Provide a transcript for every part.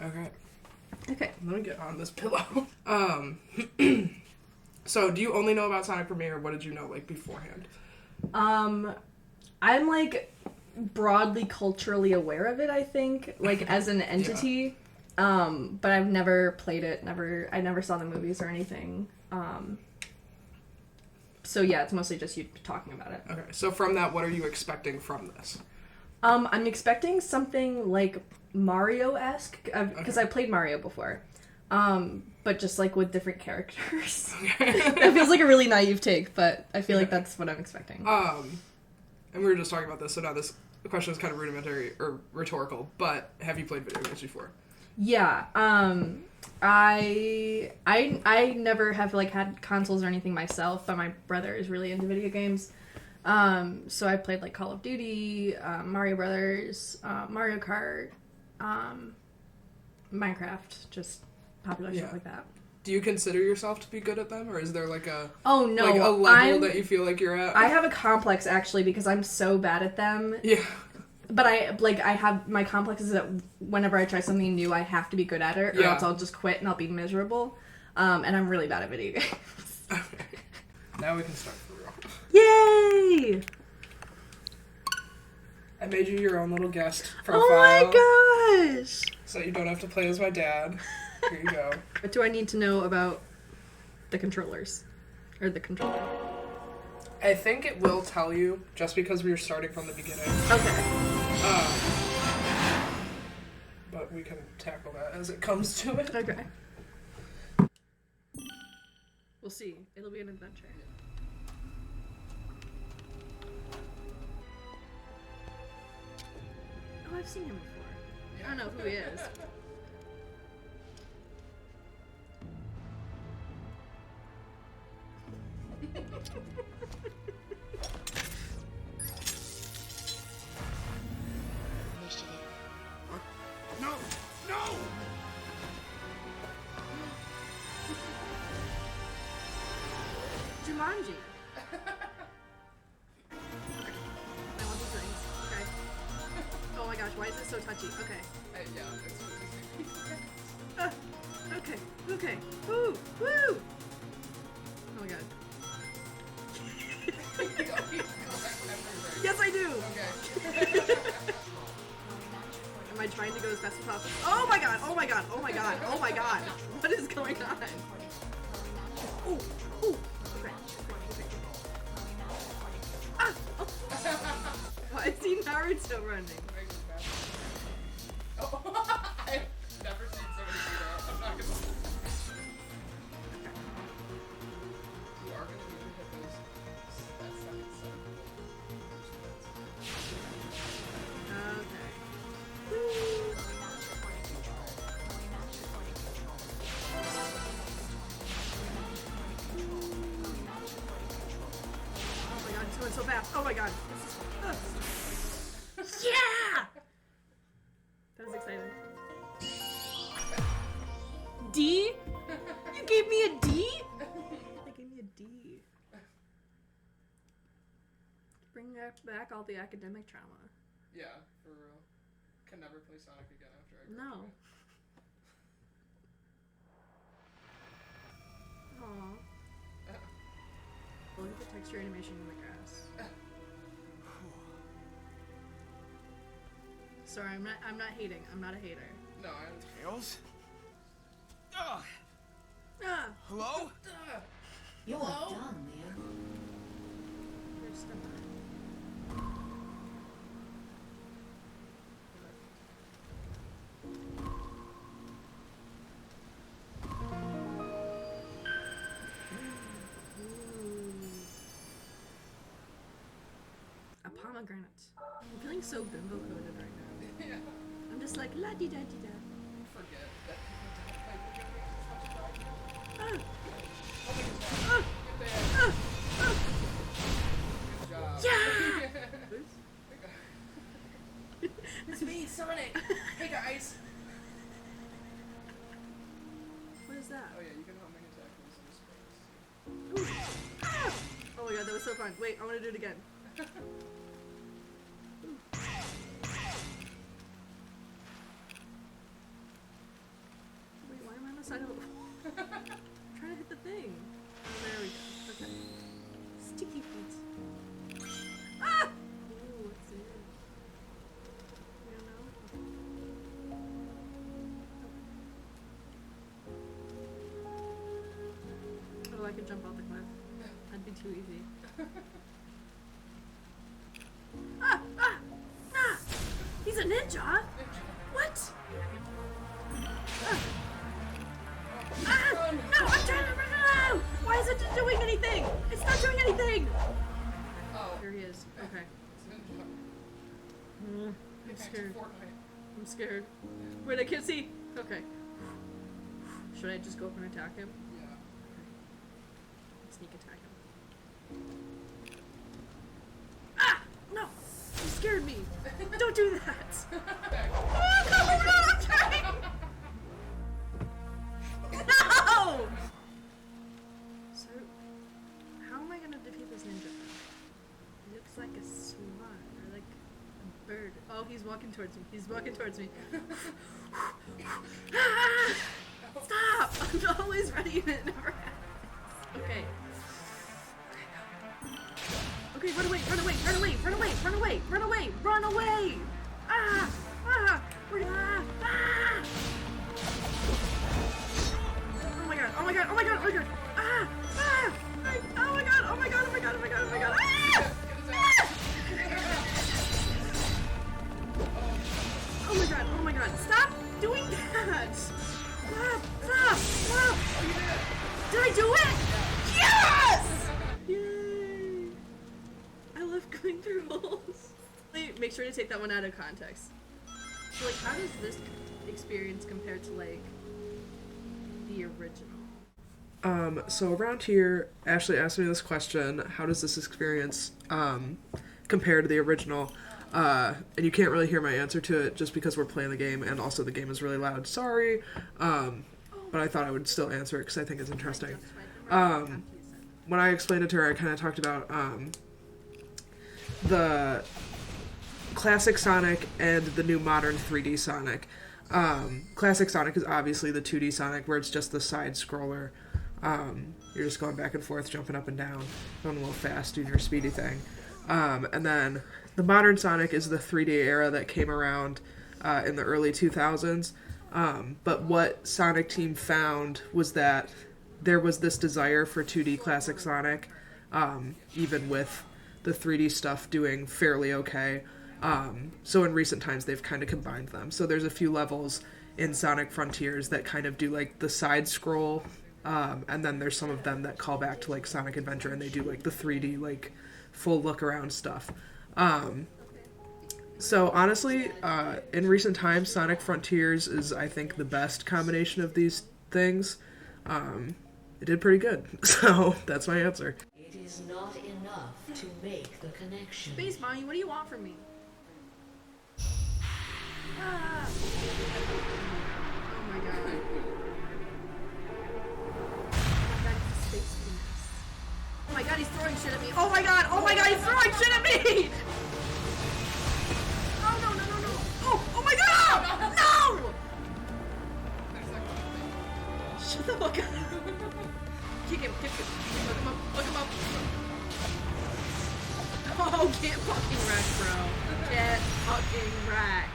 Okay. Okay. Let me get on this pillow. So do you only know about Sonic Premiere, or what did you know, like, beforehand? I'm, like, broadly culturally aware of it, I think, like, as an entity. Yeah. But I've never played it, I never saw the movies or anything. So yeah, it's mostly just you talking about it. Okay, so from that, what are you expecting from this? I'm expecting something like Mario-esque, because I played Mario before. But just, like, with different characters. That feels like a really naive take, but I feel like that's what I'm expecting. And we were just talking about this, so now this question is kind of rudimentary, or rhetorical, but have you played video games before? Yeah, I never have, like, had consoles or anything myself, but my brother is really into video games. So I played, like, Call of Duty, Mario Brothers, Mario Kart, Minecraft, just popular stuff like that. Do you consider yourself to be good at them, or is there, like, a... Oh, no. Like, a level that you feel like you're at? I have a complex, actually, because I'm so bad at them. Yeah. But I have... My complex is that whenever I try something new, I have to be good at it, or else I'll just quit and I'll be miserable. And I'm really bad at video games. Okay. Now we can start for real. Yay! I made you your own little guest profile. Oh my gosh! So you don't have to play as my dad. Here you go. What do I need to know about the controllers? Or the controller? I think it will tell you, just because we were starting from the beginning. Okay. But we can tackle that as it comes to it. Okay. We'll see. It'll be an adventure. Oh, I've seen him before. I don't know who he is. No! No! Jumanji. I want these rings. Okay. Oh my gosh, why is this so touchy? Okay. Okay. Okay. Woo! Woo! Oh my god. Yes, I do! Okay. Am I trying to go as fast as possible? Oh my god! Oh my god! Oh my god! Oh my god! What is going on? Ooh! Ooh! Okay. Ah! Oh. Why is he Naruto running? Oh. I've never seen somebody do that. I'm not gonna... You are gonna need to hit those... that second set. Okay. Oh my god, it's going so fast. Oh my god. Yeah! That was exciting. D? You gave me a D? They gave me a D. Bring back all the academic trauma. Yeah, for real. Can never play Sonic again after I No. Aww. Look at the texture animation in the grass. Sorry, I'm not hating. I'm not a hater. No, I. Tails? Ugh. Ah! Hello? You are done, Leo. There's stuff on it. A pomegranate. I'm feeling so bimbo coded right now. Yeah. I'm just like la di da di da. Forget that people don't play video games as much as I do. Ah! Get Ah! there. Good job. Yeah! It's me, Sonic. Hey guys. What is that? Oh yeah, you can help me attack this in space. Ah! Oh my god, that was so fun. Wait, I want to do it again. Wait, why am I on the side of I'm trying to hit the thing. Oh, there we go. Okay. Sticky feet. Ah! Ooh, what's in it? You don't know? Oh, I could jump off the cliff. That'd be too easy. Ah! Ah! Ah! He's a ninja! What? Ah! Ah! No! I'm trying to run out! Why is it just doing anything? It's not doing anything! Oh. There he is. Okay. It's Ninja. I'm Get back to scared. Fortnite. I'm scared. Wait, I can't see. Okay. Should I just go up and attack him? Yeah. Sneak attack him. Ah! No! You scared me! Don't do that! Oh, no! I'm trying! No! So, how am I gonna defeat this ninja? He looks like a swan, or like a bird. Oh, he's walking towards me. He's walking towards me. Ah! Stop! I'm always ready and it never happens. Okay. Okay, run away, run away, run away, run away, run away, run away, run away! Ah! Ah! Ah! Ah! Oh my god, oh my god, oh my god, oh my god! Ah! Ah! Oh my god, oh my god, oh my god, oh my god, oh my god! Ah! Oh my god, oh my god, stop doing that! Stop! Stop! Stop! Did I do it? Yes! Yay! I love going through holes. Make sure to take that one out of context. So, like, how does this experience compare to, like, the original? So around here, Ashley asked me this question: how does this experience compare to the original? And you can't really hear my answer to it just because we're playing the game, and also the game is really loud. Sorry, but I thought I would still answer it because I think it's interesting. When I explained it to her, I kind of talked about the classic Sonic and the new modern 3D Sonic. Classic Sonic is obviously the 2D Sonic where it's just the side scroller. You're just going back and forth, jumping up and down, going a little fast, doing your speedy thing. And then the modern Sonic is the 3D era that came around in the early 2000s. But what Sonic Team found was that there was this desire for 2D classic Sonic, even with the 3D stuff doing fairly okay. So in recent times, they've kind of combined them. So there's a few levels in Sonic Frontiers that kind of do like the side scroll, and then there's some of them that call back to like Sonic Adventure, and they do like the 3D like full look around stuff. So honestly, in recent times, Sonic Frontiers is I think the best combination of these things. It did pretty good, so that's my answer. It is not enough to make the connection. Space Mommy, what do you want from me? Ah! Oh my god. That's Space Penis. Oh my god, he's throwing shit at me. Oh my god, he's throwing shit at me! Oh no, no, no, no. Oh my god! No! Shut the fuck up. Kick him, kick him. Look him up. Oh, get fucking wrecked, bro. Get fucking wrecked.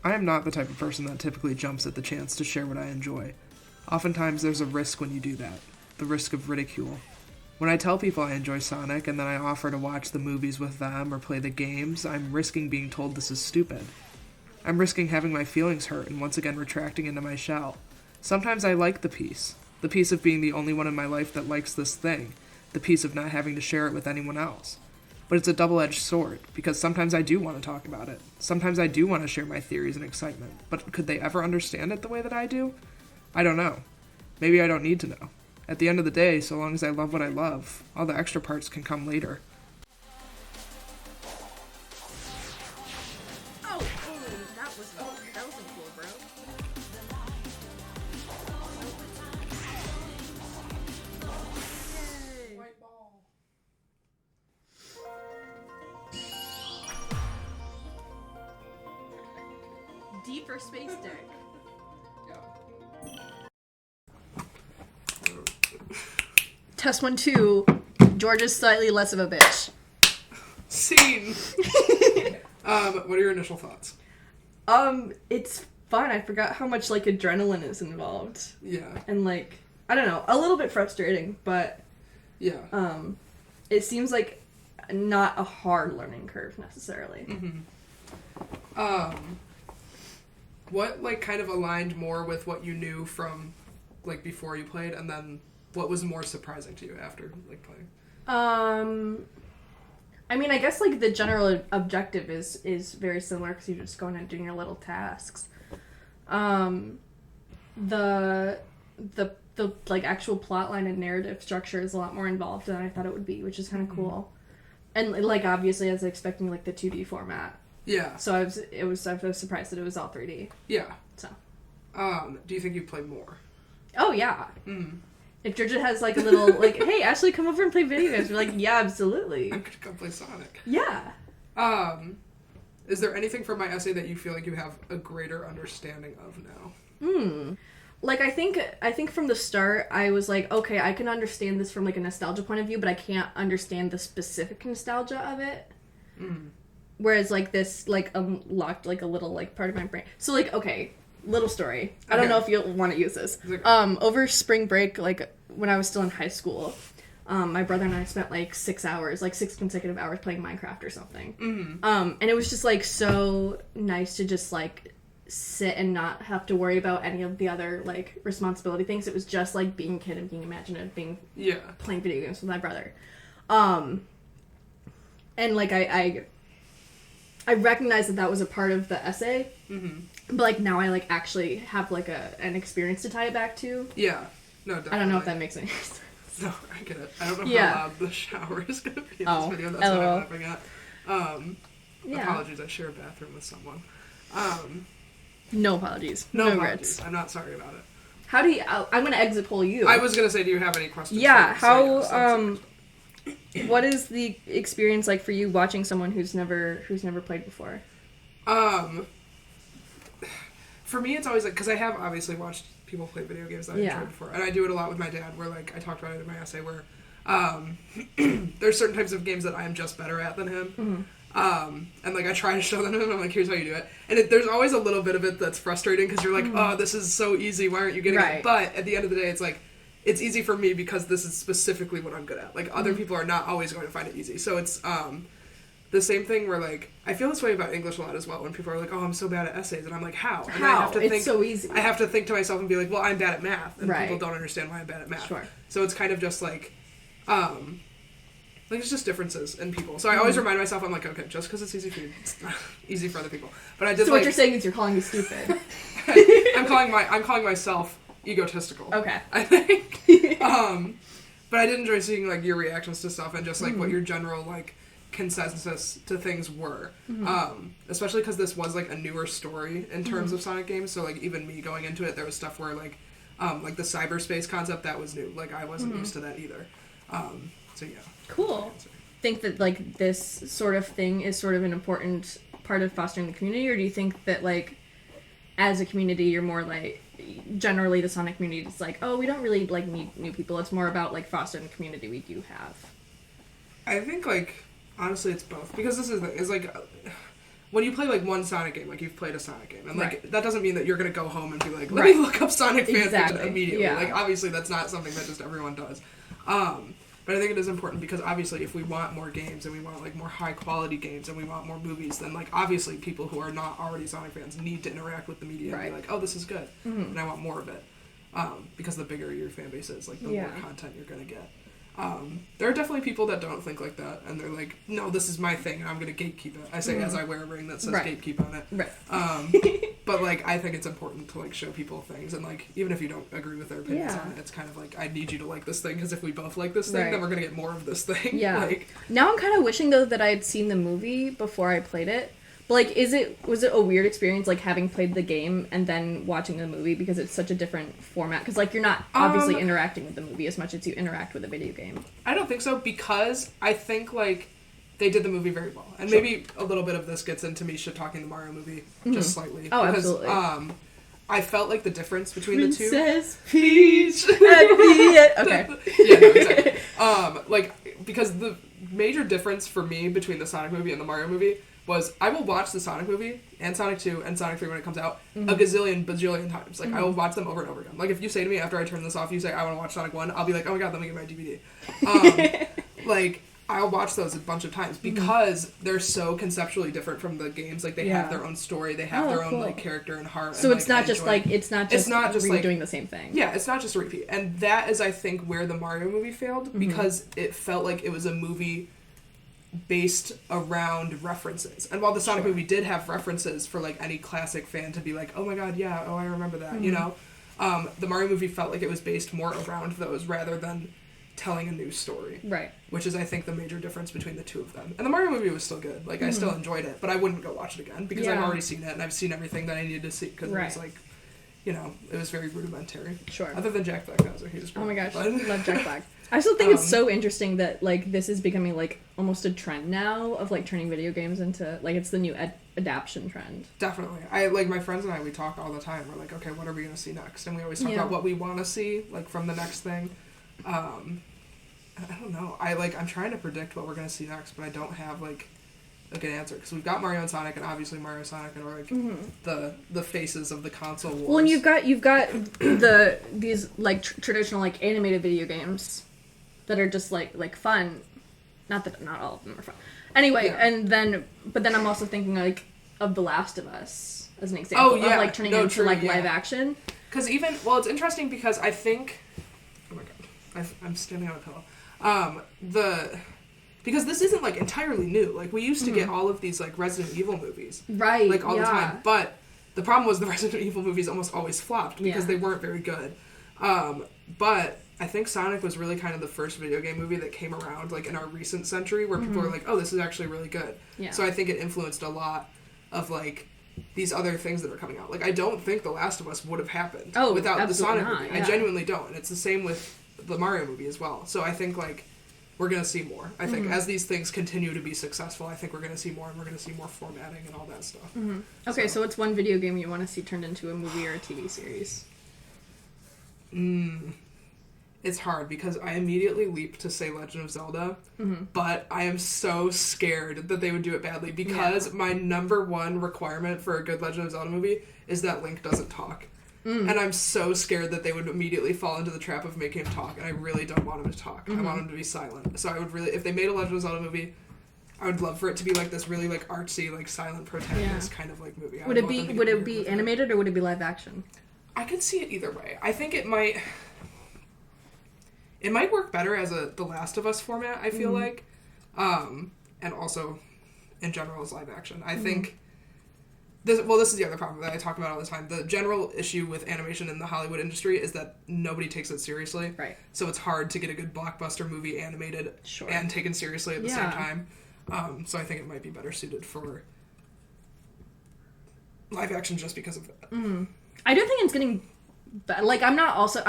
I am not the type of person that typically jumps at the chance to share what I enjoy. Oftentimes there's a risk when you do that, the risk of ridicule. When I tell people I enjoy Sonic and then I offer to watch the movies with them or play the games, I'm risking being told this is stupid. I'm risking having my feelings hurt and once again retracting into my shell. Sometimes I like the peace of being the only one in my life that likes this thing, the peace of not having to share it with anyone else. But it's a double-edged sword, because sometimes I do want to talk about it. Sometimes I do want to share my theories and excitement, but could they ever understand it the way that I do? I don't know. Maybe I don't need to know. At the end of the day, so long as I love what I love, all the extra parts can come later. Oh, that was cool, bro. Yay. White ball. Deeper space deck. Test 1, 2. George is slightly less of a bitch. Scene! What are your initial thoughts? It's fun. I forgot how much, like, adrenaline is involved. Yeah. And, like, I don't know, a little bit frustrating, but, Yeah. it seems like not a hard learning curve, necessarily. What, like, kind of aligned more with what you knew from, like, before you played, and then what was more surprising to you after, like, playing? I mean, I guess, like, the general objective is very similar, because you're just going and doing your little tasks. The like, actual plotline and narrative structure is a lot more involved than I thought it would be, which is kind of cool. And, like, obviously, I was expecting, like, the 2D format. Yeah. So I was surprised that it was all 3D. Yeah. So. Do you think you play more? Oh, yeah. If Georgia has, like, a little, like, hey, Ashley, come over and play video games. We're like, yeah, absolutely. I'm gonna come play Sonic. Yeah. Is there anything from my essay that you feel like you have a greater understanding of now? Like, I think from the start, I was like, okay, I can understand this from, like, a nostalgia point of view, but I can't understand the specific nostalgia of it. Whereas, like, this, like, unlocked, like, a little, like, part of my brain. So, like, okay, little story. I don't know if you'll want to use this. Okay. Over spring break, like, when I was still in high school, my brother and I spent, like, 6 consecutive hours playing Minecraft or something. And it was just, like, so nice to just, like, sit and not have to worry about any of the other, like, responsibility things. It was just, like, being a kid and being imaginative, playing video games with my brother. And, like, I recognized that was a part of the essay, but, like, now I, like, actually have, like, an experience to tie it back to. Yeah. No, definitely. I don't know if that makes any sense. No, I get it. I don't know Yeah. how loud the shower is going to be in Oh, this video. That's what LOL. I'm laughing at. Yeah. Apologies, I share a bathroom with someone. No apologies. No apologies. regrets. I'm not sorry about it. How do you... I'm going to exit poll you. I was going to say, do you have any questions? Yeah, for me? how... What is the experience like for you watching someone who's never played before? For me, it's always like, because I have obviously watched people play video games that I've enjoyed before, and I do it a lot with my dad, where, like, I talked about it in my essay, where there's certain types of games that I am just better at than him, and, like, I try to show them to him, I'm like, here's how you do it, and there's always a little bit of it that's frustrating, because you're like, oh, this is so easy, why aren't you getting it? But at the end of the day, it's like, it's easy for me because this is specifically what I'm good at. Like, other people are not always going to find it easy. So it's the same thing where, like, I feel this way about English a lot as well, when people are like, oh, I'm so bad at essays. And I'm like, how? And I have to It's think, so easy. I have to think to myself and be like, well, I'm bad at math. And Right. people don't understand why I'm bad at math. Sure. So it's kind of just like it's just differences in people. So I always remind myself, I'm like, okay, just because it's easy for you, it's not easy for other people. But I did, So like, what you're saying is you're calling me stupid. I'm calling myself egotistical. Okay. I think. But I did enjoy seeing, like, your reactions to stuff and just, like, what your general, like, consensus to things were. Especially because this was, like, a newer story in terms of Sonic games. So, like, even me going into it, there was stuff where, like the cyberspace concept, that was new. Like, I wasn't used to that either. So, yeah. Cool. Think that, like, this sort of thing is sort of an important part of fostering the community, or do you think that, like, as a community, you're more like, generally the Sonic community is like, oh, we don't really, like, need new people. It's more about, like, fostering the community we do have. I think, like, honestly, it's both. Because this is like, when you play like one Sonic game, like you've played a Sonic game, and like Right. that doesn't mean that you're gonna go home and be like, let Right. me look up Sonic fanfiction Exactly. immediately. Yeah. Like obviously that's not something that just everyone does. But I think it is important because obviously if we want more games and we want like more high quality games and we want more movies, then like obviously people who are not already Sonic fans need to interact with the media and Right. be like, oh, this is good, and I want more of it. Because the bigger your fan base is, like the Yeah. more content you're gonna get. There are definitely people that don't think like that, and they're like, no, this is my thing, and I'm gonna gatekeep it. I say as I wear a ring that says Right. gatekeep on it. Right. But like, I think it's important to like show people things, and like, even if you don't agree with their opinions Yeah. on it, it's kind of like, I need you to like this thing, because if we both like this thing, Right. then we're gonna get more of this thing. Yeah. Like, Now I'm kind of wishing though that I had seen the movie before I played it. But like, was it a weird experience like having played the game and then watching the movie because it's such a different format? Because like you're not obviously interacting with the movie as much as you interact with a video game. I don't think so, because I think like they did the movie very well, and maybe a little bit of this gets into me shit talking the Mario movie just slightly. Oh, because, absolutely. I felt like the difference between the two. Princess Peach. Okay. Yeah, no, exactly. Like, because the major difference for me between the Sonic movie and the Mario movie was I will watch the Sonic movie and Sonic 2 and Sonic 3 when it comes out a gazillion, bajillion times. Like, I will watch them over and over again. Like, if you say to me after I turn this off, you say, I want to watch Sonic 1, I'll be like, oh my god, let me get my DVD. Like, I'll watch those a bunch of times because they're so conceptually different from the games. Like, they have Yeah. their own story, they have Oh, their own, cool. like, character and heart. So and, it's like, not I just enjoy like it. it's not just like redoing the same thing. Yeah, it's not just a repeat. And that is, I think, where the Mario movie failed, because it felt like it was a movie based around references. And while the Sonic movie did have references for, like, any classic fan to be like, oh my god, yeah, oh, I remember that, you know? The Mario movie felt like it was based more around those rather than telling a new story. Right. Which is, I think, the major difference between the two of them. And the Mario movie was still good. Like, I still enjoyed it, but I wouldn't go watch it again, because I've Yeah. already seen it, and I've seen everything that I needed to see, because it was, Right. like, you know, it was very rudimentary. Sure. Other than Jack Black Bowser, he was great. Oh my gosh, But- love Jack Black. I still think it's so interesting that like this is becoming like almost a trend now of like turning video games into like it's the new adaptation trend. Definitely. I like my friends and I, we talk all the time. We're like, okay, what are we gonna see next? And we always talk Yeah. about what we want to see, like from the next thing. I don't know. I'm trying to predict what we're gonna see next, but I don't have like a good answer, because we've got Mario and Sonic, and obviously Mario and Sonic are like the faces of the console wars. Well, and you've got these like traditional like animated video games that are just like fun. Not that not all of them are fun. Anyway, Yeah. but then I'm also thinking like of The Last of Us as an example Oh, yeah. of like turning No, into true, like yeah. live action. Because it's interesting because I think, oh my god, I'm standing on a pillow. Because this isn't like entirely new. Like, we used to get all of these like Resident Evil movies, Right. like all yeah. the time. But the problem was the Resident Evil movies almost always flopped because Yeah. they weren't very good. But I think Sonic was really kind of the first video game movie that came around like in our recent century where people were like, oh, this is actually really good. Yeah. So I think it influenced a lot of like these other things that are coming out. Like, I don't think The Last of Us would have happened without the absolutely Sonic not, movie. yeah. I genuinely don't. And it's the same with the Mario movie as well. So I think like we're gonna see more. I think as these things continue to be successful, I think we're gonna see more, and we're gonna see more formatting and all that stuff. Okay, so what's one video game you want to see turned into a movie or a TV series? It's hard because I immediately leap to say Legend of Zelda, but I am so scared that they would do it badly because my number one requirement for a good Legend of Zelda movie is that Link doesn't talk. And I'm so scared that they would immediately fall into the trap of making him talk, and I really don't want him to talk. I want him to be silent. So I would really, if they made a Legend of Zelda movie, I would love for it to be like this really like artsy, like silent protagonist kind of like movie. Would it be animated or would it be live action? I could see it either way. I think it might work better as The Last of Us format, I feel like. And also in general as live action. I think this is the other problem that I talk about all the time. The general issue with animation in the Hollywood industry is that nobody takes it seriously. Right. So it's hard to get a good blockbuster movie animated and taken seriously at the same time. So I think it might be better suited for live action just because of that. I do think it's getting like I'm also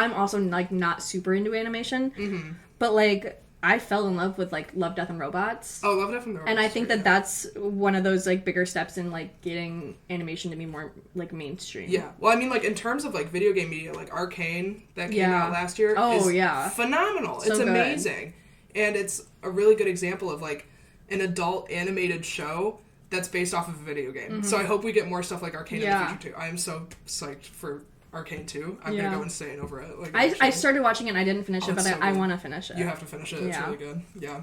like not super into animation, but like I fell in love with like Love, Death and Robots. Oh, Love, Death and Robots. And I think that's one of those like bigger steps in like getting animation to be more like mainstream. Yeah. Well, I mean, like in terms of like video game media, like Arcane that came out last year is phenomenal. So it's good. amazing. And it's a really good example of like an adult animated show that's based off of a video game. So I hope we get more stuff like Arcane in the future too. I am so psyched for Arcane 2. I'm gonna go insane over it. Like, I started watching it and I didn't finish it, but I want to finish it. You have to finish it. It's really good. Yeah.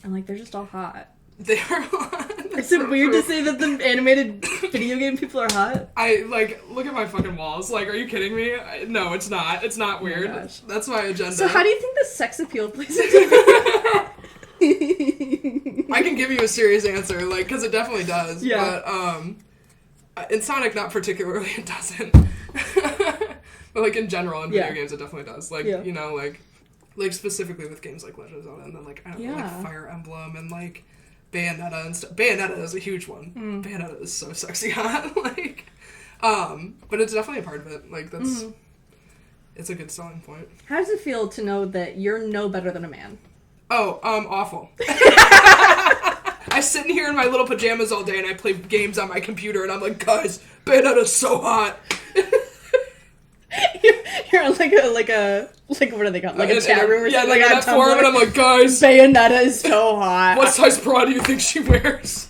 And like, they're just all hot. They are hot. Is it weird to say that the animated video game people are hot? I, like, look at my fucking walls. Like, are you kidding me? No, it's not. It's not weird. gosh. That's my agenda. So how do you think the sex appeal plays into I can give you a serious answer, like, because it definitely does. Yeah. But, in Sonic, not particularly, it doesn't. But, like, in general, in video games, it definitely does. Like, you know, like, specifically with games like Legend of Zelda, and then, like, I don't know, like, Fire Emblem, and, like, Bayonetta and stuff. Bayonetta is a huge one. Bayonetta is so sexy hot. Like, but it's definitely a part of it. Like, that's, it's a good selling point. How does it feel to know that you're no better than a man? Oh, awful. I sit in here in my little pajamas all day and I play games on my computer and I'm like, guys, Bayonetta's so hot. You're on like what do they call, like a chat room or something? Like that forum, and I'm like, guys, Bayonetta is so hot. What size bra do you think she wears?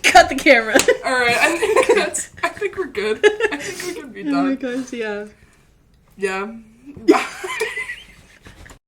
Cut the camera. All right, I think we're good. I think we can be done. Oh my gosh, yeah. Yeah.